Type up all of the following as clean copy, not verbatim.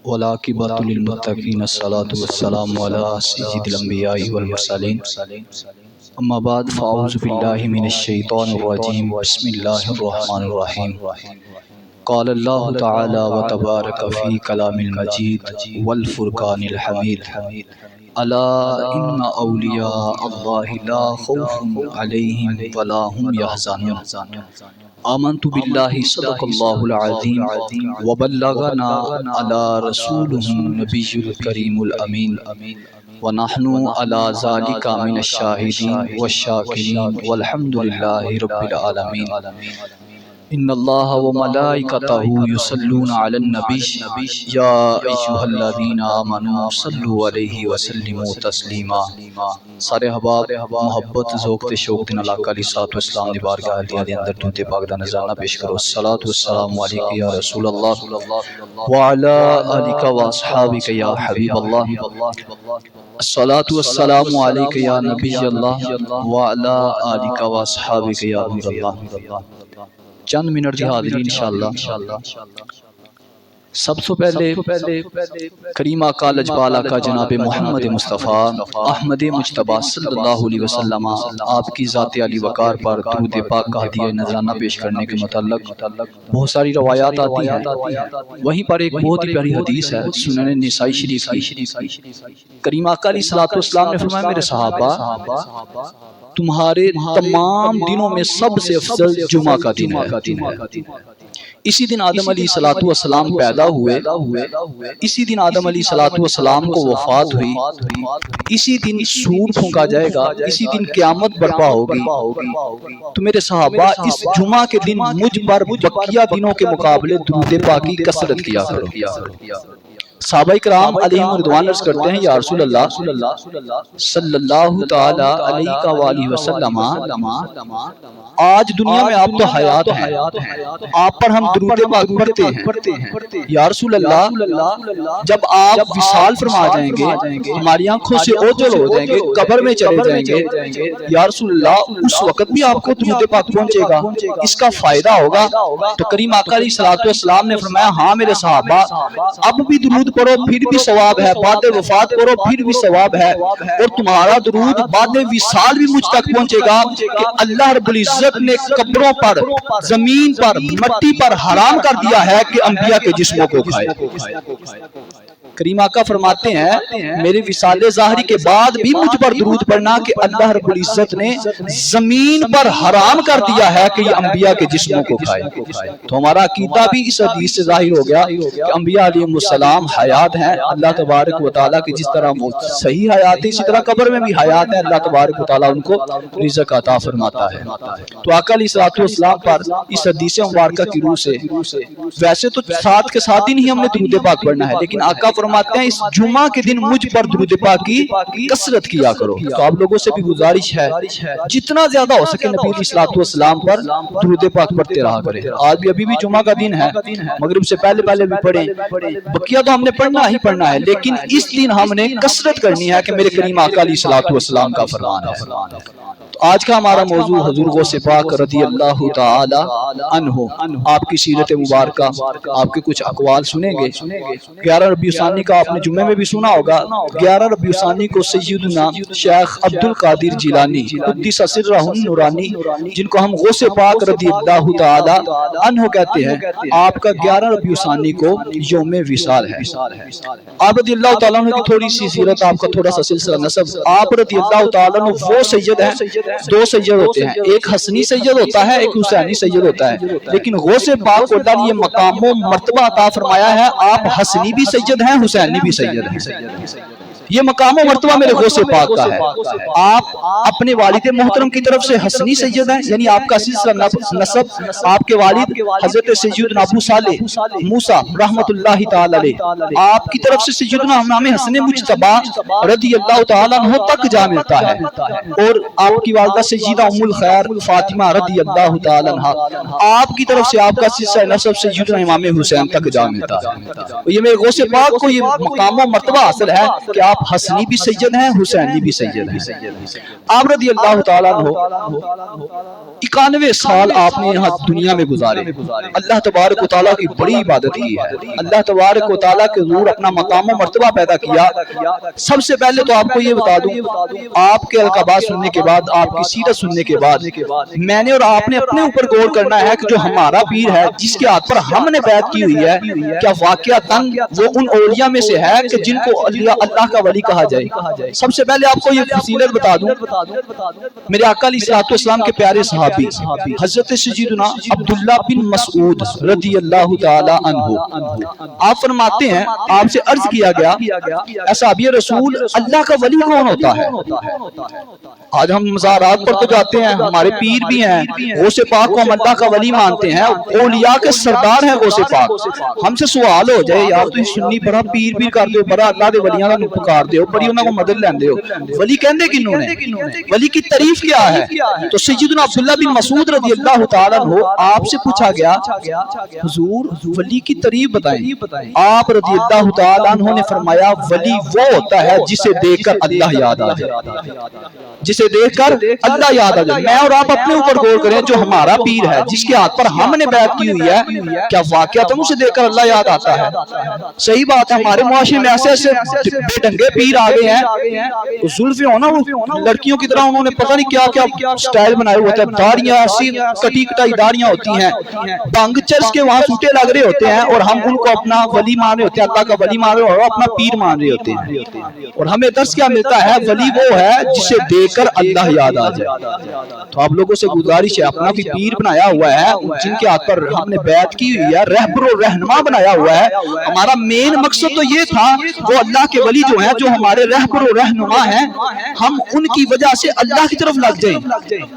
والعاقبۃ للمتقین الصلاۃ والسلام علی سید الانبیاء والمرسلین اما بعد فاعوذ باللہ من الشیطان الرجیم بسم اللہ الرحمن الرحیم قال اللہ تعالی وتبارک فی کلام المجید والفرقان الحمید الا ان اولیاء اللہ لا خوف علیہم ولا هم يحزنون آمنت باللہ صدق اللہ العظیم وبلغنا علی رسولہ النبی الکریم الامین ونحن علی ذالک من الشاہدین والشاکرین والحمد للہ رب العالمین ان اللہ وملائکتہ یصلون علی النبی یا ایھا الذین آمنوا صلوا علیہ وسلموا تسلیما۔ سارے احباب محبت ذوق تے شوق دے نال آقا علیہ الصلوۃ والسلام دی بارگاہ دے اندر درود پاک دا نذرانہ پیش کرو۔ الصلاۃ والسلام علیک یا رسول اللہ وعلی آلک واصحابک یا حبیب اللہ، الصلاۃ والسلام علیک یا نبی اللہ وعلی آلک واصحابک یا نور اللہ۔ چند منٹ دی حاضری انشاءاللہ۔ سب سے پہلے کریم آقا لجپال آقا جناب محمد مصطفیٰ احمد مجتبیٰ صلی اللہ علیہ وسلم آپ کی ذات علی وقار پر درود پاک کا ہدیہ نذرانہ پیش کرنے کے متعلق بہت ساری روایات آتی ہیں۔ وہیں پر ایک بہت ہی پیاری حدیث ہے سنن نسائی شریف کی۔ کریم آقا علیہ الصلوۃ والسلام نے فرمایا میرے صحابہ تمہارے تمام دنوں میں سب سے افضل جمعہ کا دن ہے۔ اسی دن آدم علیہ الصلوۃ والسلام پیدا ہوئے، اسی دن آدم علیہ الصلوۃ والسلام کو وفات ہوئی، اسی دن سور پھونکا جائے گا، اسی دن قیامت برپا ہوگی۔ تو میرے صحابہ اس جمعہ کے دن مجھ پر بقیہ دنوں کے مقابلے درود پاک کی کثرت کیا کرو۔ صحابہ کرام علیہم رضوان عرض کرتے ہیں یا رسول اللہ صلی اللہ تعالی علیہ وآلہ وسلم آج دنیا میں آپ تو حیات ہیں، آپ پر ہم درود پاک پڑھتے ہیں۔ یا رسول اللہ جب آپ وصال فرما جائیں گے، ہماری آنکھوں سے اوجھل ہو جائیں گے، قبر میں چلے جائیں گے، یا رسول اللہ اس وقت بھی آپ کو درود پاک پہنچے گا، اس کا فائدہ ہوگا؟ تو کریم آقا علیہ الصلوۃ والسلام نے فرمایا ہاں میرے صحابہ، اب بھی درود پڑھو پھر بھی ثواب ہے، بعد وفات پڑھو پھر بھی ثواب ہے، اور تمہارا درود بعد وصال بھی مجھ تک پہنچے گا کہ اللہ رب العزت نے قبروں پر، زمین پر، مٹی پر حرام کر دیا ہے کہ انبیاء کے جسموں کو کھائے۔ کریم آقا فرماتے ہیں میرے وصال ظاہری کے بعد بھی مجھ پر درود پڑھنا کہ اللہ رب العزت نے زمین پر حرام کر دیا ہے کہ یہ انبیاء کے جسموں کو کھائے۔ تو ہمارا عقیدہ بھی اس حدیث سے ظاہر ہو گیا کہ انبیاء علیہ السلام حیات ہیں، اللہ تبارک و تعالیٰ کی جس طرح وہ صحیح حیات ہے اسی طرح قبر میں بھی حیات ہے، اللہ تبارک و تعالیٰ ان کو رزق عطا فرماتا ہے۔ تو آقا علیہ الصلوۃ والسلام پر اس حدیث مبارکہ کی روح سے ویسے تو ساتھ کے ساتھ ہی نہیں ہم نے درود پاک پڑھنا ہے، لیکن آقا فرماتے ہیں اس جمعہ کے دن مجھ پر درود پاک کی کثرت کیا کرو۔ تو آپ لوگوں سے بھی گزارش ہے جتنا زیادہ ہو سکے نبی علیہ الصلوۃ والسلام پر درود پاک پڑھتے رہا کریں۔ آج بھی ابھی بھی جمعہ کا دن ہے، مغرب سے پہلے بھی پڑھیں، بقیہ تو ہم نے پڑھنا ہی پڑھنا ہے، لیکن اس دن ہم نے کثرت کرنی ہے کہ میرے کریم آقا علیہ الصلوۃ والسلام کا فرمان ہے۔ آج کا ہمارا موضوع حضور غوث پاک رضی اللہ تعالی عنہ آپ کی سیرت مبارکہ، آپ کے کچھ اقوال سنیں گے۔ 11 ربیع الثانی کا آپ نے جمعے میں بھی سنا ہوگا، 11 ربیع الثانی کو سیدنا شیخ عبد القادر جیلانی قدس سرہ النورانی جن کو ہم غوث پاک رضی اللہ تعالی عنہ کہتے ہیں، آپ کا 11 ربیع الثانی کو یوم وصال ہے۔ آپ رضی اللہ تعالیٰ عنہ کی تھوڑی سی سیرت، آپ کا تھوڑا سا سلسلہ نسب۔ آپ رضی اللہ تعالیٰ عنہ وہ سید ہیں، دو سید ہوتے ہیں، ایک حسنی سید ہوتا ہے، ایک حسینی سید ہوتا ہے، لیکن غوث پاک کو اللہ نے یہ مقام و مرتبہ عطا فرمایا ہے، آپ حسنی بھی سید ہیں، حسینی بھی سید ہیں۔ یہ مقام و مرتبہ میرے غوث پاک کا ہے۔ آپ اپنے والد محترم کی طرف سے حسنی سید ہیں، یعنی آپ کا سلسلہ نسب، آپ کے والد حضرت سیدنا ابو صالح موسیٰ رحمت اللہ تعالی علیہ، آپ کی طرف سے سیدنا امام حسن مجتبیٰ رضی اللہ تعالیٰ عنہ تک جا ملتا ہے، اور آپ کی والدہ سیدہ ام الخیر فاطمہ رضی اللہ تعالی عنہ، آپ کی طرف سے آپ کا سلسلہ نسب سیدنا امام حسین تک جا ملتا ہے۔ یہ میرے غوث پاک کو یہ مقام و مرتبہ حاصل ہے کہ آپ آپ حسنی بھی سید ہیں حسینی بھی سید ہیں. آپ رضی اللہ تعالیٰ عنہ 91 سال آپ نے یہاں دنیا میں گزارے. اللہ تبارک و تعالیٰ کی بڑی عبادت کی ہے. اللہ تبارک و تعالیٰ کے حضور اپنا مقام و مرتبہ پیدا کیا. سب سے پہلے تو آپ کو یہ بتا دوں، آپ کے القابات سننے کے بعد، آپ کی سیرت سننے کے بعد، میں نے اور آپ نے اپنے اوپر غور کرنا ہے کہ جو ہمارا پیر ہے جس کے ہاتھ پر ہم نے بیعت کی ہوئی ہے، کیا واقعتاً وہ ان اولیاء میں سے ہے کہ جن کو اللہ کا ولی کہا جائے؟ سب سے پہلے آپ کو یہ فضیلت بتا دوں، میرے آقا علیہ السلام کے پیارے صحابی حضرت سیدنا عبداللہ بن مسعود رضی اللہ تعالی عنہ، آپ فرماتے ہیں آپ سے عرض کیا گیا اے صحابی رسول، اللہ کا ولی کون ہوتا ہے؟ آج ہم مزارات پر تو جاتے ہیں، ہمارے پیر بھی ہیں، غوث پاک کو ہم اللہ کا ولی مانتے ہیں، اولیاء کے سردار ہیں غوث پاک. ہم سے سوال ہو جائے یار تو سنی بڑا پیر بھی کر دے، بڑا اللہ دے ولیاں دا پکار دے، بڑی انہاں کو مدد لیندے ہو، ولی کہندے کنوں نے؟ ولی کی تعریف کیا ہے؟ تو سیدنا عبداللہ بن مسعود رضی اللہ تعالیٰ عنہ آپ سے پوچھا گیا حضور ولی کی تعریف بتائیں. آپ رضی اللہ تعالیٰ عنہ نے فرمایا ولی وہ ہوتا ہے جسے دیکھ کر اللہ یاد آ جائے، جسے دیکھ کر اللہ یاد آ جائے. میں اور آپ اپنے اوپر غور کریں، جو ہمارا پیر ہے جس کے ہاتھ پر ہم نے بیعت کی ہوئی ہے، کیا واقعہ تم اسے دیکھ کر اللہ یاد آتا ہے؟ صحیح بات ہے. ہمارے معاشرے میں ایسے ایسے بے ڈھنگے پیر آ گئے ہیں، زلفیں ہونا وہ لڑکیوں کی طرح انہوں نے پتہ نہیں کیا کیا سٹائل بنائے ہوتے ہیں، داڑیاں ایسی کٹی کٹائی داڑیاں ہوتی ہیں، بانگ چرس کے وہاں سوٹے لگ رہے ہوتے ہیں، اور ہم ان کو اپنا ولی مان رہے ہوتے ہیں، اللہ کا ولی مان رہے اور اپنا پیر مان رہے ہوتے ہیں. اور ہمیں درس کیا ملتا ہے؟ ولی وہ ہے جسے دیکھ کر اللہ یاد آ جائے. تو آپ لوگوں سے گزارش ہے، اپنا بھی پیر بنایا ہوا ہے جن کے ہاتھ پر ہم نے بیعت کی ہوئی ہے، رہبر و رہنما بنایا ہوا ہے. ہمارا مین مقصد تو یہ تھا وہ اللہ کے ولی جو ہیں، جو ہمارے رہبر و رہنما ہیں، ہم ان کی وجہ سے اللہ کی طرف لگ جائیں.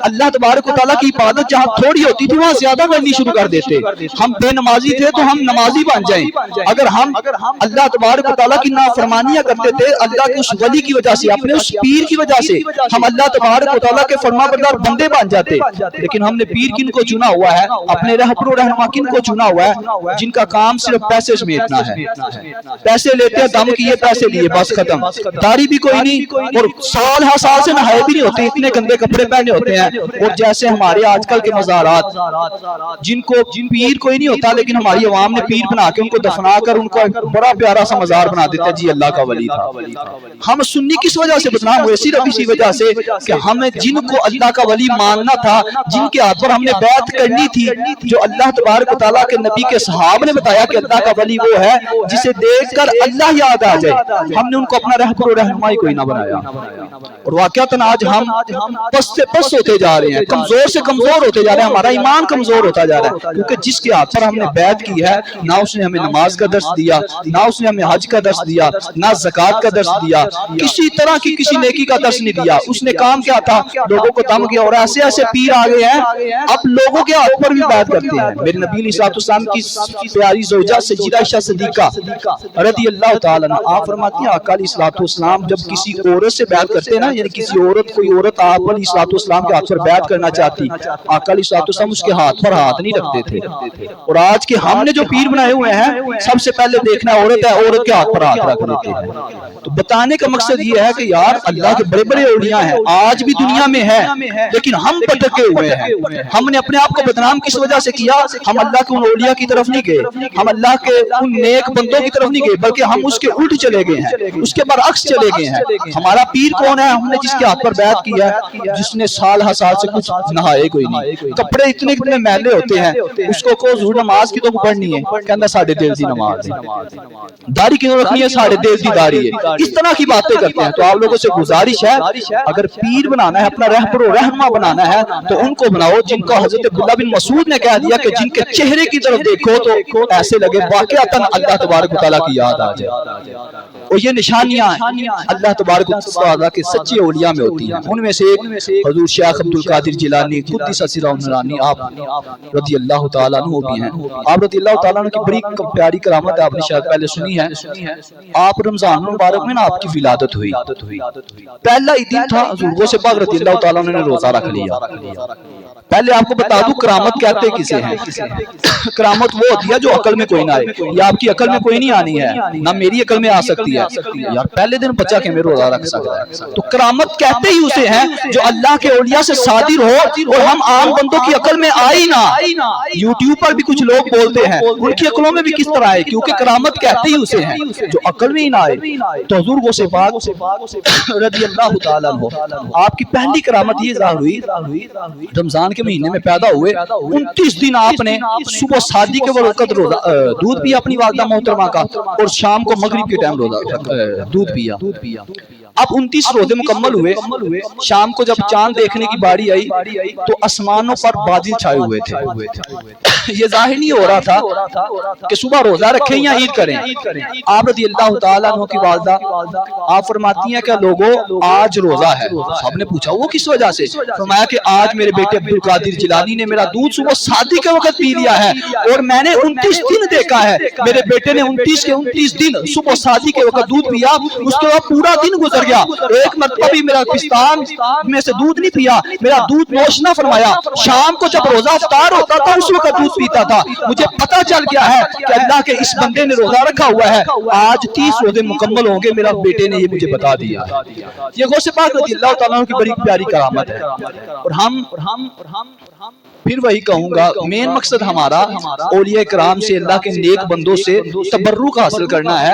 اللہ تبارک و تعالیٰ کی عبادت جہاں تھوڑی ہوتی تھی وہاں زیادہ کرنی شروع کر دیتے. ہم بے نمازی تھے تو ہم نمازی بن جائیں. اگر ہم اللہ تبارک و تعالیٰ کی نافرمانیاں کرتے تھے اللہ کے اس ولی کی وجہ سے، اپنے اس پیر کی وجہ سے، ہم اللہ تبارک و تعالیٰ کے فرما بردار بندے بن جاتے. لیکن ہم نے پیر کن کو چنا ہوا ہے؟ اپنے رہبر و رہنما کن کو چنا ہوا ہے؟ جن کا کام صرف پیسے سمیٹنا ہے. پیسے لیتے ہیں، دم کیے پیسے لیے، بس ختم. داڑھی بھی کوئی نہیں، اور سال ہر سال سے نہائے بھی نہیں ہوتے، اتنے گندے کپڑے پہنے ہوتے ہیں. اور جیسے ہمارے آج کل کے مزارات جن کو پیر کوئی نہیں ہوتا، لیکن ہماری عوام نے پیر بنا کے ان کو دفنا کر ان کو بڑا پیارا سا مزار بنا دیتے ہیں، جی اللہ کا ولی تھا. ہم سنی کس وجہ سے بدنام ہوئے؟ صرف اسی وجہ سے کہ ہمیں جن کو اللہ کا ولی ماننا تھا، جن کے ہاتھ پر ہم نے بیعت کرنی تھی، جو اللہ تبارک و تعالیٰ کے نبی کے صحابہ نے بتایا کہ اللہ کا ولی وہ ہے جسے دیکھ کر اللہ یاد آ جائے، ہم نے ان کو اپنا رہبر و رہنما ہی کوئی نہ بنایا. اور واقعتاً آج ہم پس سے پس ہوتے جا رہے ہیں، کمزور سے کمزور ہوتے جا رہے ہیں، ہمارا ایمان کمزور ہوتا جا رہا ہے. کیونکہ جس کے ہاتھ پر ہم نے بیعت کی ہے، نہ اس نے ہمیں نماز کا درس دیا، نہ اس نے ہمیں حج کا درس دیا، نہ زکوٰۃ کا درس دیا، کسی طرح کی کسی نیکی کا درس نہیں دیا. اس نے کام کیا تھا؟ لوگوں کو دم کیا. اور ایسے ایسے پیر آ گئے ہیں اب لوگوں کے ہاتھ پر بھی بیعت کرتے ہیں. میرے نبی علیہ السلام کی پیاری زوجہ سیدہ عائشہ صدیقہ رضی اللہ تعالیٰ عنہ آپ فرماتی ہیں آقا علیہ السلام جب کسی عورت سے بیعت کرتے ہیں نا، یعنی کسی عورت کوئی عورت آپ علیہ السلام کے ہاتھ پر بیعت کرنا چاہتی، آقا علیہ السلام اس کے ہاتھ پر ہاتھ نہیں رکھتے تھے. اور آج کے ہم نے جو پیر بنائے ہوئے ہیں، سب سے پہلے دیکھنا عورت ہے، عورت کے ہاتھ پر ہاتھ رکھ دیتے ہیں. تو بتانے کا مقصد یہ ہے کہ یار اللہ کے بڑے بڑے اولیاء ہیں، آج بھی دنیا میں ہے، لیکن ہم پٹکے ہوئے ہیں. ہم نے اپنے آپ کو بدنام کس وجہ سے کیا؟ ہم اللہ کے ان اولیاء کی طرف نہیں گئے، ہم اللہ کے ان نیک بندوں کی طرف نہیں گئے، بلکہ ہم اس کے الٹ چلے گئے ہیں، اس کے برعکس چلے گئے ہیں. ہمارا پیر کون ہے؟ ہم نے جس کے ہاتھ پر بیعت کیا ہے، جس نے سال ہر سال سے کچھ نہائے کوئی نہیں، کپڑے اتنے اتنے میلے ہوتے ہیں، اس کو ظہور نماز کی تو پڑھنی ہے، کہنا ساڑھے دل دی نماز ہے، داڑھی کیوں رکھنی ہے؟ ساڑھے دل دی داڑھی ہے. اس طرح کی باتیں کرتے ہیں. تو آپ لوگوں سے گزارش ہے اگر پیر بنانا ہے، اپنا رہبر و رہنما بنانا ہے، تو ان کو بناؤ جن کو حضرت عبداللہ بن مسعود نے کہہ دیا کہ جن کے چہرے کی طرف دیکھو تو ایسے لگے واقعتاً اللہ تبارک و تعالیٰ کی یاد آ جائے. اور یہ نشانیاں اللہ تبارک و تعالیٰ کے سچے اولیاء میں ہوتی ہیں. ان میں سے ایک حضور شیخ عبد القادر جیلانی قدس سرہ نورانی آپ رضی اللہ تعالیٰ عنہ بھی ہیں. آپ رضی اللہ تعالیٰ عنہ کی بڑی پیاری کرامت ہے، آپ نے شاید پہلے سنی ہے. آپ رمضان مبارک میں نا آپ کی ولادت ہوئی، پہلا ہی دن تھا حضور غوث پاک رضی اللہ تعالیٰ عنہ نے روزہ رکھ لیا. پہلے آپ کو بتا دوں کرامت کہتے کسے ہیں؟ کرامت وہ ہوتی ہے جو عقل میں کوئی نہ آئے، یا آپ کی عقل میں کوئی نہیں آنی ہے، نہ میری عقل میں آ سکتی ہے۔ یار پہلے دن بچہ کہ میں روزہ رکھ سکتا ہے، تو کرامت کہتے ہی اسے ہیں جو اللہ کے اولیاء سے صادر ہو اور ہم عام بندوں کی عقل میں آئی نہ۔ یوٹیوب پر بھی کچھ لوگ بولتے ہیں، ان کی عقلوں میں بھی کس طرح آئے، کیونکہ کرامت کہتے ہی اسے ہیں جو عقل میں ہی نہ آئے۔ تو حضور غوث پاک رضی اللہ تعالیٰ عنہ آپ کی پہلی کرامت یہ ظاہر ہوئی، رمضان کے مہینے میں پیدا ہوئے، 29 دن آپ نے صبح صادق کے وقت دودھ پیا اپنی والدہ محترمہ کا، اور شام کو مغرب کے ٹائم دودھ پیا۔ اب 29 روزے مکمل ہوئے، شام کو جب چاند دیکھنے کی باری آئی تو آسمانوں پر بادل چھائے ہوئے تھے۔ یہ ظاہر نہیں ہو رہا تھا کہ صبح روزہ رکھیں یا عید کریں۔ آپ رضی اللہ تعالیٰ عنہ کی والدہ آپ فرماتی ہیں کہ لوگوں آج روزہ ہے۔ صاحب نے پوچھا وہ کس وجہ سے؟ فرمایا کہ آج میرے بیٹے عبدالقادر جیلانی نے میرا دودھ صبح صادق کے وقت پی لیا ہے، اور میں نے 29 دن دیکھا ہے میرے بیٹے نے 29 کے 29 دن صبح صادق کے وقت دودھ پیا، اس کے بعد پورا دن گزر گیا، ایک مرتبہ بھی میرا پستان میں سے دودھ نہیں پیا، میرا دودھ نوش نہ فرمایا۔ شام کو جب روزہ افطار ہوتا تھا اس وقت دودھ پیتا تھا۔ مجھے پتہ چل گیا ہے کہ اللہ کے اس بندے نے روزہ رکھا ہوا ہے، آج 30 روزے مکمل ہوں گے، میرا بیٹے نے یہ مجھے بتا دیا۔ یہ غوث پاک رضی اللہ تعالیٰ عنہ کی بڑی پیاری کرامت ہے۔ اور ہم پھر وہی کہوں گا، مین مقصد ہمارا اولیاء کرام سے، اللہ کے نیک بندوں سے تبرک حاصل کرنا ہے،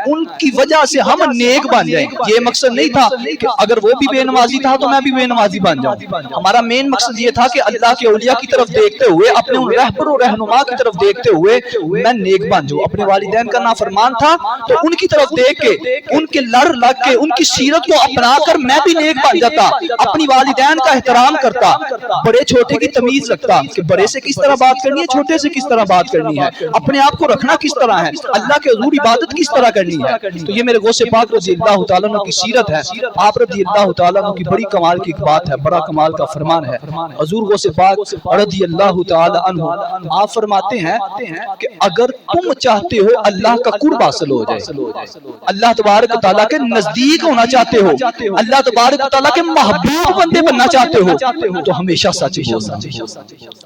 ان کی وجہ سے ہم نیک بن جائیں۔ یہ مقصد نہیں تھا کہ اگر وہ بھی بے نمازی تھا تو میں بھی بے نمازی بن جاؤں۔ ہمارا مین مقصد یہ تھا کہ اللہ کے اولیاء کی طرف دیکھتے ہوئے، اپنے ان رہبر و رہنما کی طرف دیکھتے ہوئے میں نیک بن جاؤں۔ اپنے والدین کا نافرمان تھا تو ان کی طرف دیکھ کے، ان کے لڑ لگ کے، ان کی سیرت کو اپنا کر میں بھی نیک بن جاتا، اپنی والدین کا احترام کرتا، بڑے چھوٹے کی تمیز رکھتا کہ بڑے سے کس طرح بات کرنی ہے، چھوٹے سے کس طرح بات کرنی ہے، اپنے آپ کو رکھنا کس طرح ہے، اللہ کے حضور عبادت کس طرح کرنی ہے۔ تو یہ میرے غوث پاک رضی اللہ تعالیٰ عنہ کی سیرت ہے۔ آپ رضی اللہ تعالیٰ عنہ کی بڑی کمال کی ایک بات ہے، بڑا کمال کا فرمان ہے۔ حضور غوث پاک رضی اللہ تعالیٰ عنہ آپ فرماتے ہیں کہ اگر تم چاہتے ہو اللہ کا قرب حاصل ہو جائے، اللہ تبارک و تعالیٰ کے نزدیک ہونا چاہتے ہو، اللہ تبارک و تعالیٰ کے محبوب بندے بننا چاہتے ہو، تو ہمیشہ سچ بولنا۔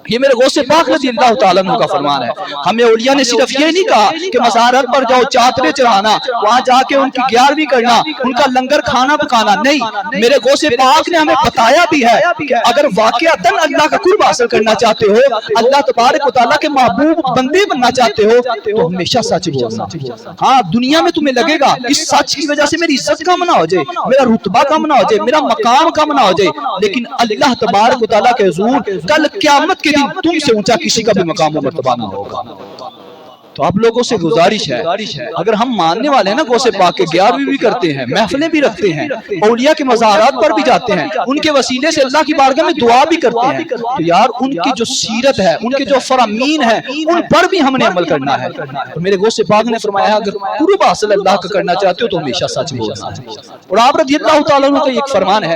یہ میرے غوث پاک رضی اللہ تعالیٰ عنہ کا فرمان ہے۔ ہمیں اولیاء نے صرف یہ نہیں کہا کہ مزارات پر جاؤ چادریں چڑھانا، وہاں جا کے ان کی 11ویں کرنا، ان کا لنگر کھانا پکانا، نہیں، میرے غوث پاک نے ہمیں بتایا بھی ہے کہ اگر واقعتاً اللہ کا قرب حاصل کرنا چاہتے ہو، اللہ تبارک و تعالیٰ کے محبوب بندے بننا چاہتے ہو، تو ہمیشہ سچ بولنا۔ ہاں دنیا میں تمہیں لگے گا اس سچ کی وجہ سے میری عزت کم نہ ہو جائے، میرا رتبہ کم نہ ہو جائے، میرا مقام کم نہ ہو جائے، لیکن اللہ تبارک و تعالیٰ کے حضور کل قیامت کے دن تم سے اونچا کسی کا بھی مقام و مرتبہ نہ ہوگا۔ تو آپ لوگوں سے گزارش ہے، اگر ہم ماننے والے ہیں نا غوث پاک کے، 11ویں بھی کرتے ہیں، محفلیں بھی رکھتے ہیں، اولیاء کے مزارات پر بھی جاتے ہیں، ان کے وسیلے سے اللہ کی بارگاہ میں دعا بھی کرتے ہیں، تو یار ان کی جو سیرت ہے، ان کے جو فرامین ہیں، ان پر بھی ہم نے عمل کرنا ہے۔ تو میرے غوث پاک نے فرمایا اگر قرب حاصل اللہ کا کرنا چاہتے ہو تو ہمیشہ سچ بولنا ہے۔ اور آپ رضی اللہ تعالیٰ عنہ کا ایک فرمان ہے،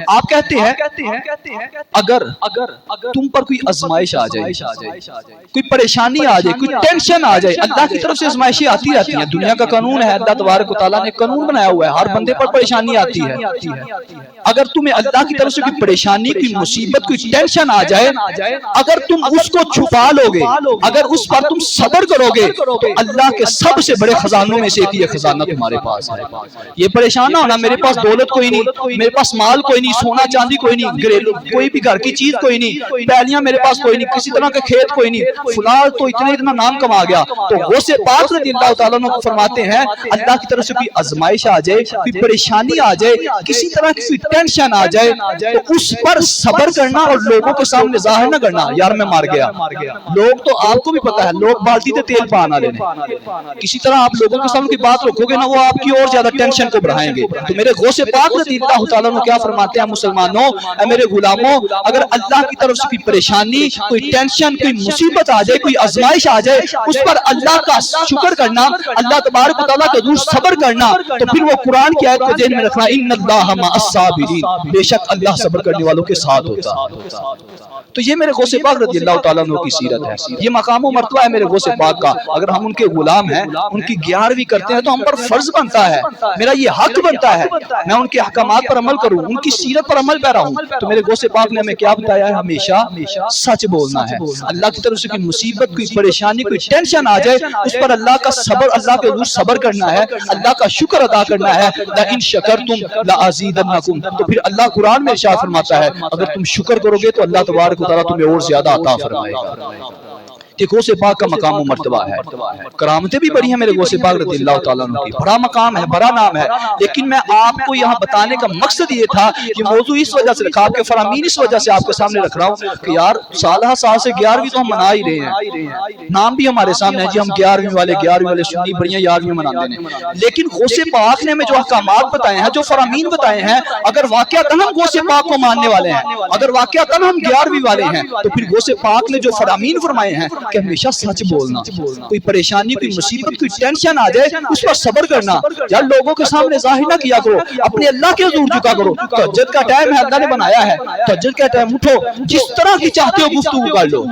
آپ کہتے ہیں اگر تم پر کوئی آزمائش آ جائے، کوئی پریشانی آ جائے، کوئی ٹینشن آ جائے، اللہ کی طرف سے آزمائشیں آتی رہتی ہیں، دنیا کا قانون ہے، اللہ تبارک و تعالیٰ نے قانون بنایا ہوا ہے، ہر بندے پر پریشانی آتی ہے۔ اگر تمہیں اللہ کی طرف سے کوئی پریشانی، کوئی مصیبت، کوئی ٹینشن آ جائے، اگر تم اس کو چھپا لو گے، اگر اس پر تم صبر کرو گے، تو اللہ کے سب سے بڑے خزانوں میں سے ایک یہ خزانہ تمہارے پاس ہے۔ یہ پریشان نہ ہونا میرے پاس دولت کوئی نہیں، میرے پاس مال کوئی نہیں، سونا چاندی کوئی نہیں، گھریلو کوئی بھی گھر کی چیز کوئی نہیں، پہلیاں میرے پاس کوئی نہیں، کسی طرح کے کھیت کوئی نہیں، فلان تو اتنا نام کما گیا۔ تو غوث پاک رضی اللہ تعالیٰ عنہ فرماتے ہیں اللہ کی طرف سے کوئی آزمائش آ جائے، کوئی پریشانی آ جائے، کسی طرح کی کوئی ٹینشن آ جائے، تو اس پر صبر کرنا اور لوگوں کے سامنے ظاہر نہ کرنا یار میں مار گیا۔ لوگ تو آپ کو بھی پتا ہے لوگ بالٹی سے تیل پانا لینے، کسی طرح آپ لوگوں کے سامنے کی بات رکھو گے نا، وہ آپ کی اور زیادہ ٹینشن کو بڑھائیں گے۔ تو میرے غوث پاک رضی اللہ تعالیٰ عنہ کیا فرماتے ہیں مسلمانوں، اے میرے غلاموں، اگر اللہ کی طرف سے کوئی پریشانی، کوئی ٹینشن، کوئی مصیبت آ جائے، کوئی آزمائش آ جائے، اس پر اللہ کا شکر کرنا، اللہ تبارک و تعالیٰ کے حضور صبر کرنا، تو پھر وہ قرآن کی آیت کو ذہن میں رکھنا، ان اللہ مع الصابرین، بے شک اللہ صبر کرنے والوں کے ساتھ ہوتا۔ تو یہ میرے غوث پاک رضی اللہ تعالیٰ عنہ کی سیرت ہے، یہ مقام و مرتبہ ہے میرے غوث پاک کا۔ اگر ہم ان کے غلام ہیں، ان کی 11ویں کرتے ہیں تو ہم پر فرض بنتا ہے، میرا یہ حق بنتا ہے میں ان کے احکامات پر عمل کروں، ان کی سیرت پر عمل پیرا ہوں، تو میرے غوث پاک نے ہمیں کیا بتایا ہے؟ ہمیشہ سچ بولنا ہے۔ اللہ کی طرف سے کوئی مصیبت، کوئی پریشانی، کوئی ٹینشن آ جائے، اس پر اللہ کا صبر، اللہ کے حضور صبر کرنا ہے، اللہ کا شکر ادا کرنا ہے۔ لَإِن شَكَرْتُمْ لَأَزِيدَنَّكُمْ، تو پھر اللہ قرآن میں ارشاد فرماتا ہے اگر تم شکر کرو گے تو اللہ تبارک و تعالیٰ تمہیں اور زیادہ عطا فرمائے گا۔ کہ غوث پاک کا مقام و مرتبہ ہے، کرامتیں بھی بڑی ہیں میرے غوث پاک رضی اللہ تعالیٰ عنہ کی، بڑا مقام ہے، بڑا نام ہے، لیکن میں آپ کو یہاں بتانے کا مقصد یہ تھا کہ موضوع اس وجہ سے رکھا، آپ کے فرامین اس وجہ سے آپ کے سامنے رکھ رہا ہوں کہ یار سالہ سال سے 11ویں تو ہم منا ہی رہے ہیں، نام بھی ہمارے سامنے ہے جی، ہم 11ویں والے سنی بڑیاں 11ویں مناتے ہیں، لیکن غوث پاک نے ہمیں جو احکامات بتائے ہیں، جو فرامین بتائے ہیں، اگر واقعتاً ہم غوث پاک کو ماننے والے ہیں، اگر واقعتاً ہم 11ویں والے ہیں، تو پھر غوث پاک نے جو فرامین فرمائے ہیں کہ ہمیشہ سچ بولنا، کوئی پریشانی، کوئی مصیبت، کوئی ٹینشن آ جائے اس پر صبر کرنا، یا لوگوں کے سامنے ظاہر نہ کیا کرو، اپنے اللہ کے حضور جھکا کرو۔ تہجد کا ٹائم ہے، اللہ نے بنایا ہے، تہجد کا ٹائم اٹھو، جس طرح کی چاہتے ہو گفتگو کر لو،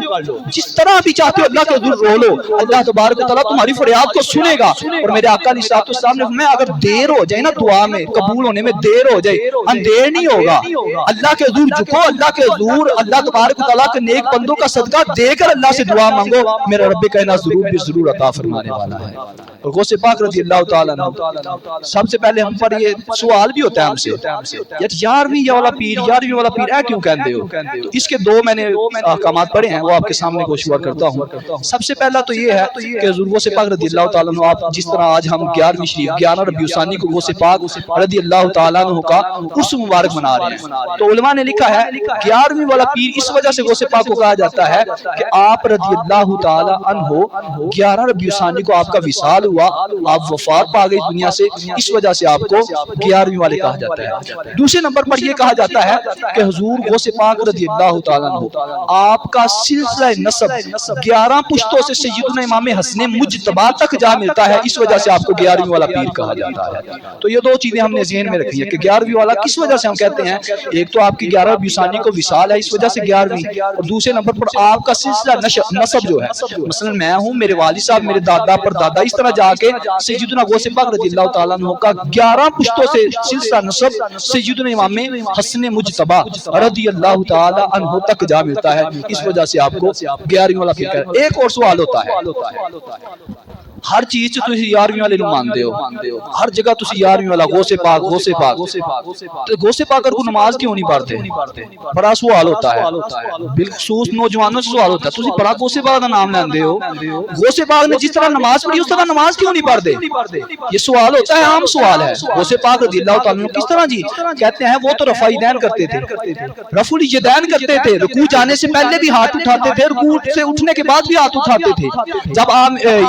جس طرح بھی چاہتے ہو اللہ کے حضور رو لو، اللہ تبارک و تعالیٰ تمہاری فریاد کو سنے گا۔ اور میرے آقا علیہ الصلوۃ والسلام نے فرمایا اگر دیر ہو جائے نا دعا میں قبول ہونے میں، دیر ہو جائے، اندیر نہیں ہوگا، اللہ کے حضور جھکو، اللہ کے حضور اللہ تبارک و تعالیٰ کے نیک بندوں کا صدقہ دے کر اللہ سے دعا مانگو، میرا رب کہنا ضرور بھی ضرور عطا فرمانے والا ہے۔ اور غوث پاک رضی اللہ تعالیٰ عنہ، سب سے پہلے ہم پر یہ سوال بھی ہوتا ہے ہم سے، یار 11ویں والا پیر، 11ویں والا پیر اے کیوں کہتے ہو؟ تو اس کے دو میں نے احکامات پڑھے ہیں، وہ آپ کے سامنے گوشوار کرتا ہوں۔ سب سے پہلا تو یہ ہے کہ حضور غوث پاک رضی اللہ تعالیٰ عنہ، آپ جس طرح آج ہم 11ویں شریف 11 ربیع الثانی کو غوث پاک رضی اللہ تعالیٰ عنہ کا عرس مبارک منا رہے ہیں، تو علماء نے لکھا ہے 11ویں والا پیر اس وجہ سے غوث پاک کو کہا جاتا ہے کہ آپ رضی اللہ تعالیٰ عنہ 11 ربیع الثانی کو آپ کا وصال ہوا، آپ وفات پا گئی دنیا سے، اس وجہ سے آپ کو 11ویں والے کہا جاتا ہے۔ دوسرے نمبر پر یہ کہا جاتا ہے کہ حضور غوث پاک رضی اللہ تعالیٰ عنہ، آپ کا سلسلہ نسب 11 پشتوں سے سیدنا امام حسن مجتبی تک جا ملتا ہے، اس وجہ سے آپ کو 11ویں والا پیر کہا جاتا ہے۔ تو یہ دو چیزیں ہم نے ذہن میں رکھی ہیں کہ 11ویں والا کس وجہ سے ہم کہتے ہیں، ایک تو آپ کی 11 ربیع الثانی کو وصال ہے اس وجہ سے 11ویں، اور دوسرے نمبر پر آپ کا سلسلہ نسب جو ہے، مثلا میں ہوں، میرے والد صاحب میرے دادا پر دادا، اس طرح جا کے سیدنا غوث پاک رضی اللہ تعالیٰ عنہ کا 11 پشتوں سے سلسلہ نسب سیدنا امام حسن مجتبی رضی اللہ تعالیٰ عنہ تک جا ملتا ہے، اس وجہ سے آپ کو 11ویں والا پیر کہتے ہیں۔ ایک اور سوال ہوتا ہے، ہر چیز سے تسی 11ویں والے نو مانتے ہو، ہر جگہ تسی 11ویں والا غوث پاک غوث پاک، تو غوث پاک کو نماز کیوں نہیں پڑھتے؟ بڑا سوال ہوتا ہے، بالخصوص نوجوانوں سے سوال ہوتا ہے، تسی بڑا غوث پاک کا نام لیندے ہو، غوث پاک نے جس طرح نماز پڑھی اس طرح نماز کیوں نہیں پڑھتے؟ یہ سوال ہوتا ہے، عام سوال ہے۔ غوث پاک رضی اللہ تعالیٰ عنہ کس طرح جی کہتے ہیں، وہ تو رفع الیدین کرتے تھے، رفع الیدین کرتے تھے، رکوع جانے سے پہلے بھی ہاتھ اٹھاتے تھے، رکوع سے اٹھنے کے بعد بھی ہاتھ اٹھاتے تھے۔ جب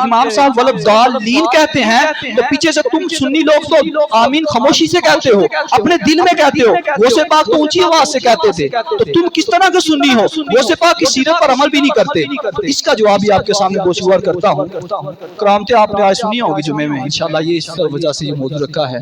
امام صاحب ضالین کہتے ہیں تو پیچھے سے تم سنی لوگ تو آمین خاموشی سے کہتے ہو، اپنے دل میں کہتے ہو، غوث پاک تو اونچی آواز سے کہتے تھے، تو تم کس طرح کے سنی ہو، غوث پاک کی سیرت پر عمل بھی نہیں کرتے؟ تو اس کا جواب بھی آپ کے سامنے گوشوار کرتا ہوں۔ کرامتیں آپ نے آج سنی ہوگی جمعے میں، انشاءاللہ یہ اس وجہ سے یہ موضوع رکھا ہے۔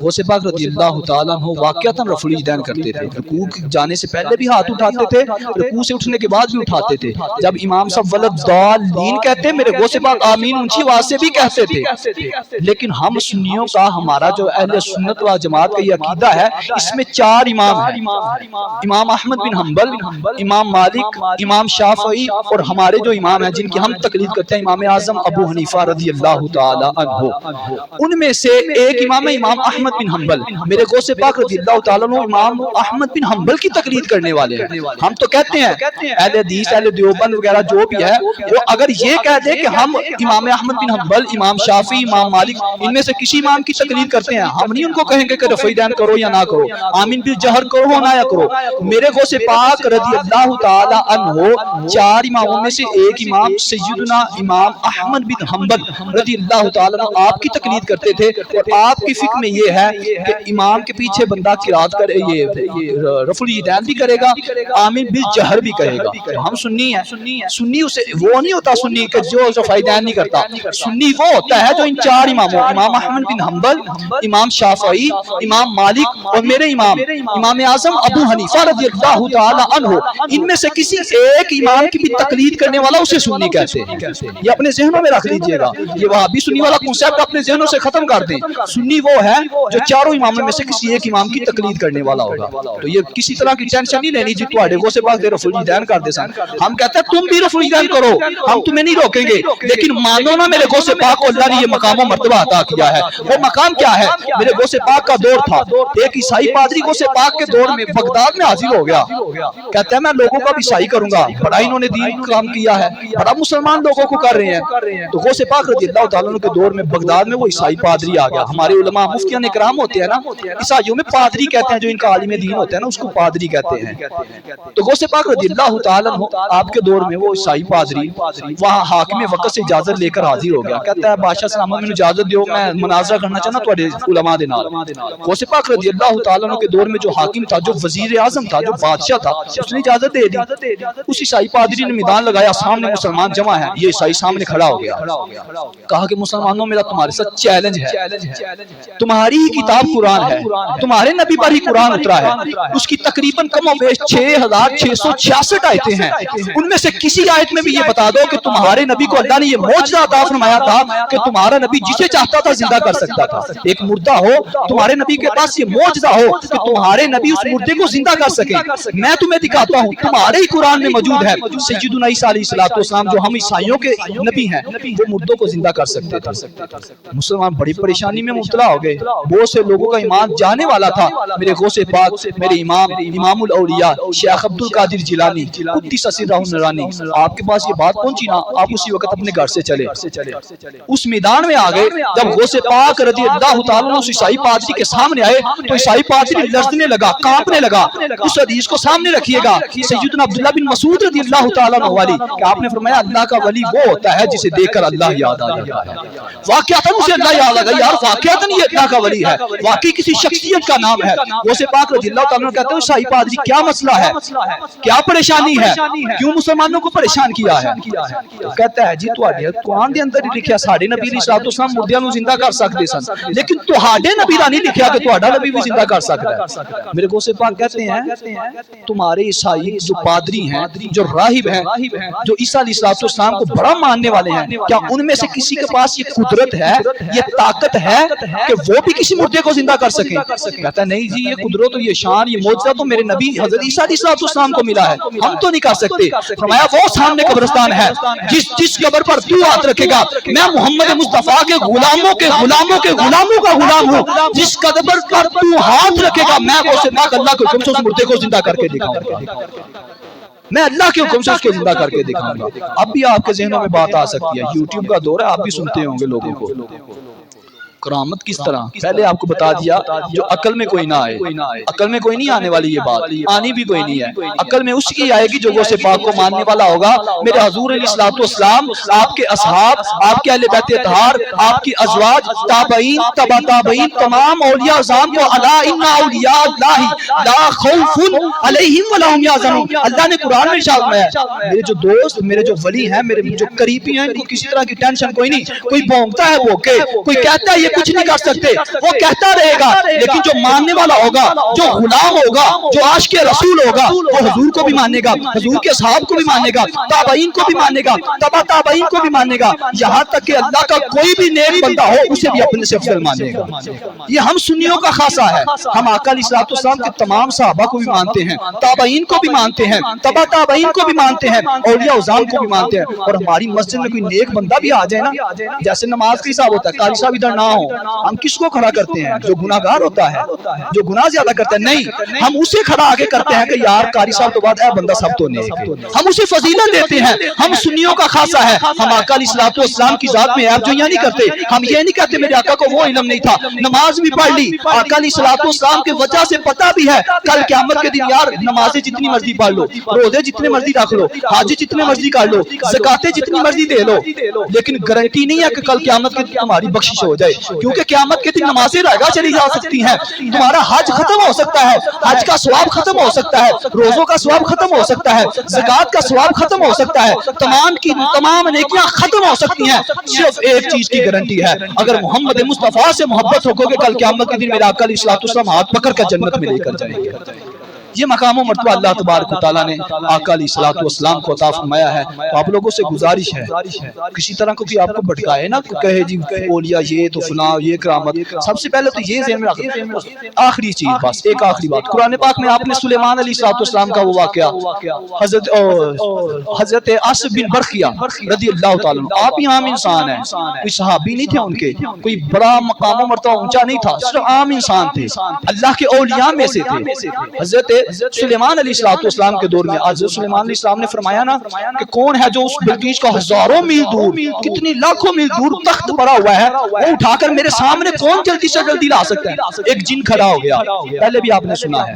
غوث پاک رضی اللہ تعالیٰ عنہ واقعتاً رفع الیدین کرتے تھے، رکوع جانے سے پہلے بھی ہاتھ اٹھاتے تھے، رکوع سے اٹھنے کے بعد بھی اٹھاتے تھے۔ جب امام صاحب ضالین کہتے ہیں، میرے غوث پاک آمین اونچی آواز سے بھی کہتے تھے۔ لیکن ہم سنیوں کا، ہمارا جو اہل سنت و جماعت کا یہ عقیدہ ہے، اس میں 4 امام ہیں، امام احمد بن حنبل، امام مالک، امام شافعی، اور ہمارے جو امام ہیں جن کی ہم تقلید کرتے ہیں، امام اعظم ابو حنیفہ رضی اللہ تعالی عنہ۔ ان میں سے ایک امام ہے امام احمد بن حنبل، میرے غوث پاک رضی اللہ تعالیٰ عنہ امام احمد بن حنبل کی تقلید کرنے والے ہیں۔ ہم تو کہتے ہیں اہل حدیث، اہل دیوبند وغیرہ جو بھی ہے، وہ اگر یہ کہہ دے کہ ہم امام احمد بن حنبل، امام شافعی، امام مالک، ان میں سے کسی امام کی تقلید کرتے ہیں، ہم نہیں ان کو کہیں گے کہ رفع الیدین کرو یا نہ کرو، آمین بالجہر کرو نہ یا کرو۔ میرے غوث پاک رضی اللہ تعالی عنہ 4 اماموں میں سے ایک امام سیدنا امام احمد بن حنبل رضی اللہ تعالی عنہ آپ کی تقلید کرتے تھے، اور آپ کی فکر میں یہ ہے کہ امام کے پیچھے بندہ قرات کرے، یہ رفع الیدین بھی کرے گا، آمین بالجہر بھی کرے گا۔ ہم سنی ہیں، سنی اسے وہ نہیں ہوتا سنی کہ جو رفع الیدین نہیں کرتا، سنی وہ ہوتا ہے جو ان چار اماموں امام احمد بن حنبل، امام شافعی، امام مالک اور میرے امام اعظم ابو حنیفہ رضی اللہ تعالی عنہ، ان میں سے کسی ایک امام کی بھی تقلید کرنے والا اسے سنی کہتے ہیں۔ یہ اپنے ذہنوں میں رکھ لیجئے گا، یہ وہابی سنی والا کنسیپٹ اپنے ذہنوں سے ختم کر دیں۔ سنی وہ ہے جو چاروں اماموں میں سے کسی ایک امام کی تقلید کرنے والا ہوگا۔ تو یہ کسی طرح کی ٹینشن نہیں لینی جی تواڈے غوث پاک دے رفع الدین کر دے سن، ہم کہتے ہیں تم بھی رفع الدین کرو، ہم تمہیں نہیں روکیں گے، لیکن مانو نا میرے غوث پاک کو اللہ نے یہ مقام و مرتبہ عطا کیا ہے۔ وہ مقام کیا ہے؟ میرے غوث پاک کا دور تھا، ایک عیسائی پادری غوث پاک کے دور میں بغداد میں حاضر ہو گیا، کہتا ہے میں لوگوں کا بھی عیسائی کروں گا، بڑا انہوں نے دین کام کیا ہے، بڑا مسلمان لوگوں کو کر رہے ہیں۔ تو غوث پاک رضی اللہ تعالیٰ عنہ کے دور میں بغداد میں وہ عیسائی پادری آ گیا۔ ہمارے علماء مفتیان اکرام ہوتے ہیں نا، عیسائیوں میں پادری کہتے ہیں، جو ان کا عالم دین ہوتا ہے نا اس کو پادری کہتے ہیں۔ تو غوث پاک رضی اللہ تعالیٰ عنہ آپ کے دور میں وہ عیسائی پادری وہاں حاکم وقت سے اجازت لے کر حاضر ہو گیا، کہتا ہے بادشاہ سلامت میں اجازت دیو، میں مناظرہ کرنا چاہنا تواڈے علماء دے نال۔ غوث پاک رضی اللہ تعالیٰ عنہ کے دور میں جو حاکم تھا، جو وزیر اعظم تھا، جو بادشاہ تھا، اس نے اجازت دے دی۔ اس عیسائی پادری نے میدان لگایا، سامنے مسلمان جمع ہے، یہ عیسائی سامنے کھڑا ہو گیا، کہا کہ مسلمانوں میرا تمہارے ساتھ چیلنج ہے، تمہاری ہی کتاب قرآن ہے، تمہارے نبی پر ہی قرآن اترا ہے، اس کی تقریباً کم و بیش 6666 آیتیں ہیں، ان میں سے کسی آیت میں بھی یہ بتا دو کہ تمہارے نبی کو اللہ نے یہ معجزہ عطا فرمایا تھا کہ تمہارا نبی جسے چاہتا تھا زندہ کر سکتا تھا۔ ایک مردہ ہو، تمہارے نبی کے پاس یہ معجزہ ہو کہ تمہارے نبی اس مردے کو زندہ کر سکے، میں تمہیں دکھاتا ہوں، تمہارے ہی قرآن میں موجود ہے۔ سیدنا عیسیٰ علیہ السلام جو ہم عیسائیوں کے نبی ہیں، وہ مردوں کو زندہ کر سکتے تھے۔ مسلمان بڑی پریشانی میں مبتلا ہو گئے، بہت سے لوگوں کا ایمان جانے والا تھا۔ میرے غوث پاک، میرے امام الاولیاء شیخ عبد القادر جیلانی قدس سرہ النورانی، آپ کے پاس یہ بات پہنچی نا، آپ اسی وقت اپنے گھر سے چلے، اس میدان میں آ گئے۔ جب غوث پاک رضی اللہ تعالیٰ اس عیسائی پادری کے سامنے آئے تو عیسائی پادری لرزنے لگا، کانپنے لگا۔ اس حدیث کو سامنے رکھیے گا، سیدنا عبداللہ بن مسعود رضی اللہ تعالیٰ عنہ والی، کہ آپ نے فرمایا اللہ کا ولی وہ ہوتا ہے جسے دیکھ کر اللہ یاد آ جاتا ہے۔ واقعتاً اسے اللہ یاد آ گیا، یار واقعتاً یہ اللہ کا ولی ہے، واقعی کسی شخصیت کا نام ہے۔ غوث پاک رضی اللہ تعالیٰ عنہ کہتے ہیں عیسائی پادری کیا مسئلہ ہے، کیا پریشانی ہے، کیوں مسلمانوں کو پریشان کیا ہے؟ کہتا ہے جی تواڈے قرآن دے اندر ہی لکھیا ساڈے نبی علیہ الصلوۃ والسلام مردیاں نوں زندہ کر سکدے سن، لیکن تواڈے نبی دا نہیں لکھیا کہ تواڈا نبی بھی زندہ کر سکدا ہے۔ میرے غوث پاک کہتے ہیں تمہارے عیسائی جو پادری ہیں، جو راہب ہیں، جو عیسیٰ علیہ الصلوۃ والسلام کو بڑا ماننے والے ہیں، کیا ان میں سے کسی کے پاس یہ قدرت ہے، یہ طاقت ہے کہ وہ بھی کسی مردے کو زندہ کر سکیں؟ کہتا ہے نہیں جی، یہ قدرت اور یہ شان، یہ معجزہ تو میرے نبی حضرت عیسیٰ علیہ الصلوۃ والسلام کو ملا ہے، ہم تو نہیں کر سکتے۔ فرمایا وہ سامنے قبرستان ہے، جس قبر پر تو ہاتھ رکھے گا میں محمد مصطفیٰ کے غلاموں کے غلاموں کے غلاموں کا غلام ہوں، جس قبر پر تو ہاتھ رکھے گا میں غوث پاک اللہ کے حکم سے اس مردے کو زندہ کر کے دکھاؤں گا، میں اللہ کے حکم سے اس کو زندہ کر کے دکھاؤں گا۔ اب بھی آپ کے ذہنوں میں بات آ سکتی ہے، یوٹیوب کا دور ہے، آپ بھی سنتے ہوں گے لوگوں کو۔ کرامت کس طرح؟ پہلے آپ کو بتا دیا جو عقل میں کوئی نہ آئے، عقل میں کوئی نہیں آنے والی، یہ بات آنی بھی کوئی نہیں ہے، عقل میں اس کی آئے گی جو غوث پاک کو ماننے والا ہوگا۔ میرے حضور علیہ الصلوۃ والسلام، آپ کے اصحاب، آپ کے اہل بیت اطہار، آپ کی ازواج، تابعین، تبع تابعین، تمام اولیاء اعظام کو الا ان اولیاء اللہ لا خوف علیہم ولا هم یحزنون، اللہ نے قرآن میں ارشاد فرمایا میرے جو دوست، میرے جو ولی ہیں، میرے جو قریبی ہیں، ان کو کسی طرح کی ٹینشن کوئی نہیں۔ کوئی بھونکتا ہے بھونکے، کوئی کہتا ہے کچھ نہیں کر سکتے، وہ کہتا رہے گا، لیکن جو ماننے والا ہوگا، جو غلام ہوگا، جو عاشق رسول ہوگا، وہ حضور کو بھی مانے گا، حضور کے صحاب کو بھی مانے گا، تابعین کو بھی مانے گا، تبع تابعین کو بھی مانے گا، یہاں تک کہ اللہ کا کوئی بھی نیک بندہ ہو اسے بھی اپنے سے افضل مانے گا۔ یہ ہم سنیوں کا خاصہ ہے، ہم آقا علیہ الصلوۃ والسلام کے تمام صحابہ کو بھی مانتے ہیں، تابعین کو بھی مانتے ہیں، تبع تابعین کو بھی مانتے ہیں، اولیاء اعظام کو بھی مانتے ہیں۔ اور ہماری مسجد میں کوئی نیک بندہ بھی آ جائے نا، جیسے نماز کا حساب ہوتا ہے، قاری صاحب ادھر نہ ہو، ہم کس کو کھڑا کرتے ہیں؟ جو گناہگار ہوتا ہے، جو گناہ زیادہ کرتا ہے، نہیں، ہم اسے کھڑا آگے کرتے ہیں کہ یار قاری صاحب تو بعد اے بندہ سب تو نیک ہے، ہم اسے فضیلت دیتے ہیں۔ ہم سنیوں کا خاصہ ہے، ہم آقا علیہ الصلوۃ والسلام کی ذات میں عیب جوئیاں نہیں کرتے، ہم یہ نہیں کہتے میرے آقا کو وہ علم نہیں تھا، نماز بھی پڑھ لی، آقا علیہ الصلوۃ والسلام کے وجہ سے پتہ بھی ہے کل قیامت کے دن یار نمازیں جتنی مرضی پڑھ لو، روزے جتنے مرضی رکھ لو، حج جتنے مرضی کر لو، زکاتیں جتنی مرضی دے لو، لیکن گارنٹی نہیں ہے کہ کل قیامت کے دن ہماری بخشش ہو جائے۔ کیونکہ قیامت کے دن نمازیں رائگاں چلی جا سکتی ہیں، تمہارا حج ختم ہو سکتا ہے، حج کا ثواب ختم ہو سکتا ہے، روزوں کا ثواب ختم ہو سکتا ہے، زکوٰۃ کا ثواب ختم ہو سکتا ہے، تمام نیکیاں ختم ہو سکتی ہیں۔ صرف ایک چیز کی گارنٹی ہے، اگر محمد مصطفیٰ سے محبت رکھو گے کل قیامت کے دن میرے آقا علیہ الصلوۃ والسلام ہاتھ پکڑ کر جنت میں لے کر جائیں گے۔ یہ مقام و مرتبہ اللہ تبارک و تعالیٰ نے آقا علیہ الصلوۃ والسلام کو عطا فرمایا ہے۔ تو آپ لوگوں سے گزارش ہے کسی طرح کو کہ آپ کو بھٹکائے نہ کہے جی اولیاء یہ تو فلاں یہ کرامت، سب سے پہلے تو یہ ذہن میں رکھیں۔ آخری چیز بس ایک آخری بات، قرآن پاک میں آپ نے سلیمان علیہ الصلوۃ والسلام کا وہ واقعہ حضرت عاصم بن برقیہ رضی اللہ تعالیٰ عنہ، آپ ہی عام انسان ہیں، کوئی صحابی نہیں تھے، ان کے کوئی بڑا مقام و مرتبہ اونچا نہیں تھا، صرف عام انسان تھے، اللہ کے اولیاء میں سے تھے۔ حضرت سلیمان علیہ السلام کے دور میں حضرت سلیمان علیہ السلام نے فرمایا نا کہ کون ہے جو اس بلقیس کا ہزاروں میل دور، کتنی لاکھوں میل دور تخت پڑا ہوا ہے، وہ اٹھا کر میرے سامنے کون جلدی سے جلدی لا سکتا ہے؟ ایک جن کھڑا ہو گیا، پہلے بھی آپ نے سنا ہے،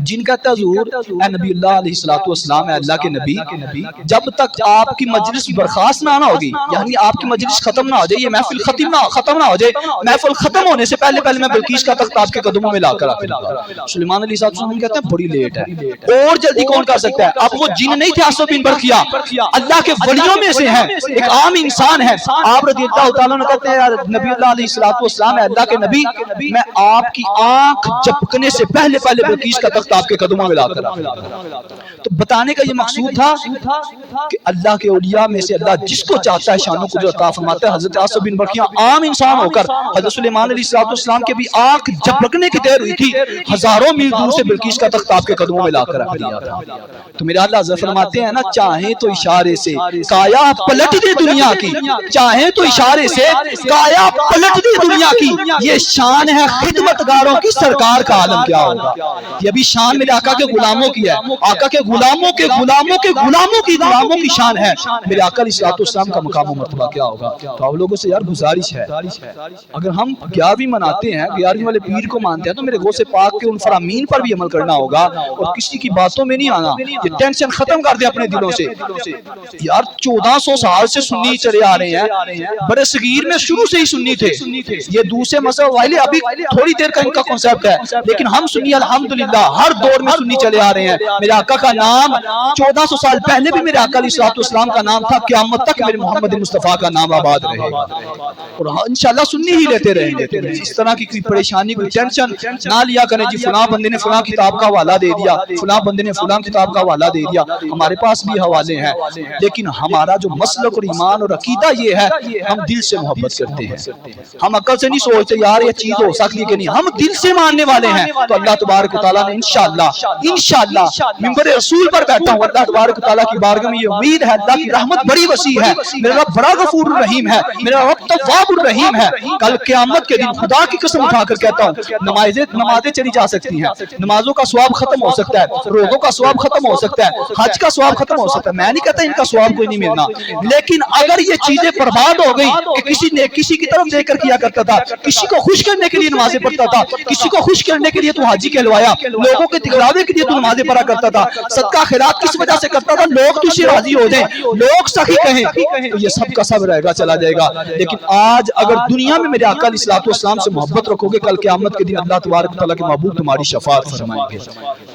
جن کہتا ہے حضور اے نبی اللہ علیہ السلام، اے اللہ کے نبی، جب تک آپ کی مجلس برخاست نہ ہوگی، یعنی آپ کی مجلس ختم نہ ہو جائے، یہ محفل ختم نہ ہو جائے، محفل ختم ہونے سے پہلے میں بلقیس کا تخت آپ کے قدموں میں لا کر آتا ہوں۔ سلیمان علیہ السلام کہتے ہیں بڑی لیٹ ہے، اور جلدی کون کر سکتا ہے؟ اب وہ جن نہیں تھے عاصم بن برقیہ، اللہ کے ولیوں میں سے ہیں، ایک عام انسان ہے۔ آپ رضی اللہ تعالیٰ عنہ کہتے ہیں نبی اللہ علیہ السلام، اے اللہ کے نبی، میں آپ کی آنکھ جھپکنے سے پہلے بلقیس کا تخت آپ کے قدموں میں لا کر آتا ہوں۔ تو بتانے کا یہ مقصود تھا کہ اللہ کے اولیاء میں سے اللہ جس کو چاہتا ہے شان و قدرت عطا فرماتا ہے۔ حضرت عاصم بن برقیہ عام انسان ہو کر حضرت سلیمان علیہ السلام کے بھی آنکھ جھپکنے کی دیر ہوئی تھی، ہزاروں میل دور سے بلقیس کا تخت آپ کے قدموں میں لا کر رکھ دیا تھا۔ تو میرے اللہ حضرت فرماتے ہیں نا، چاہیں تو اشارے سے کایا پلٹ دے دنیا کی، چاہیں تو اشارے سے کایا پلٹ دے دنیا کی، یہ شان ہے خدمتگاروں کی، سرکار کا عالم کیا ہوگا۔ یہ بھی شان میرے آقا کے غلاموں کی ہے، آقا کے غلاموں کے غلاموں کے غلاموں کی غلاموں کی شان ہے، میرے آقا علیہ الصلوۃ والسلام کا مقام و مرتبہ کیا ہوگا۔ تو آپ لوگوں سے یار گزارش ہے، اگر ہم 11ویں مناتے ہیں، 11ویں والے پیر کو مانتے ہیں، تو میرے غوث پاک کے ان فرامین پر بھی عمل کرنا ہوگا، اور کسی کی باتوں میں نہیں آنا۔ یہ ٹینشن ختم کر دیں اپنے دلوں سے۔ یار 1400 سال سے سنی چلے آ رہے ہیں، بڑے صغیر میں شروع سے ہی سنی تھے، یہ دوسرے مذہب والے ابھی تھوڑی دیر کا ان کا کنسپٹ ہے، لیکن ہم سنی الحمدللہ ہر دور میں سنی چلے آ رہے ہیں۔ میرے آقا کا نام 1400 سال پہلے بھی میرے آقا علیہ الصلوۃ والسلام کا نام تھا، قیامت تک میرے محمد مصطفیٰ کا نام آباد رہے گا، اور انشاءاللہ سنی ہی لیتے رہیں گے۔ اس طرح کی کوئی پریشانی کوئی ٹینشن نہ لیا کریں جی فلاں بندے نے فلاں کتاب کا حوالہ دے دیا، فلاں بندے نے فلاں کتاب کا حوالہ دے دیا، ہمارے پاس بھی حوالے ہیں، لیکن ہمارا جو مسلک اور ایمان اور عقیدہ یہ ہے، ہم دل سے محبت کرتے ہیں، ہم عقل سے نہیں سوچتے یار یہ چیز ہو سکتی ہے کہ نہیں، ہم دل سے ماننے والے ہیں۔ تو اللہ تبارک و تعالیٰ نے انشاءاللہ منبر رسول پر بیٹھا ہوں، اللہ تبارک و تعالیٰ کی بارگاہ میں یہ امید ہے، اللہ کی رحمت بڑی وسیع ہے، میرا رب بڑا غفور الرحیم ہے، میرا رب تواب الرحیم ہے۔ کل قیامت کے دن خدا کی قسم اٹھا کر کہتا ہوں، نمازیں چلی جا سکتی ہیں، نمازوں کا ثواب ختم ہو سکتا ہے، روزوں کا ثواب ختم ہو سکتا ہے، حج کا ثواب ختم ہو سکتا ہے، میں نہیں کہتا ان کا ثواب کوئی نہیں ملنا، لیکن اگر یہ چیزیں برباد ہو گئی کہ کسی کی طرف دیکھ کر کیا کرتا تھا، کسی کو خوش کرنے کے لیے نمازیں پڑھتا تھا، کسی کو خوش کرنے کے لیے تو حاجی کہلوایا، لوگوں کے دکھلاوے کے لیے تو نمازیں پڑھا کرتا تھا، صدقہ خیرات کس وجہ سے کرتا تھا؟ لوگ تجھ سے راضی ہو جائیں، لوگ سخی کہیں، تو یہ سب کا سب رہے گا، چلا جائے گا۔ لیکن آج اگر دنیا میں میرے آقا علیہ الصلوۃ والسلام سے محبت رکھو گے، کل قیامت کے دن اللہ تبارک و تعالیٰ کے محبوب تمہاری شفاعت فرمائیں گے۔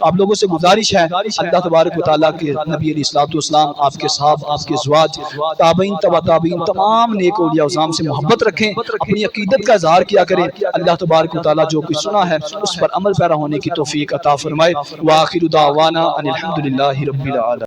آپ لوگوں سے گزارش ہے، اللہ تبارک و تعالیٰ کے نبی علیہ الصلوۃ والسلام، آپ کے صحابہ، آپ کے ازواج، تابعین، تبع تابعین، تمام نیک اولیاء عظام سے محبت رکھیں، اپنی عقیدت کا اظہار کیا کریں۔ اللہ تبارک و تعالیٰ جو کچھ سنا ہے اس پر عمل پیرا ہونے کی توفیق عطا فرمائے۔ وآخر دعوانا ان الحمد للہ رب العالمین۔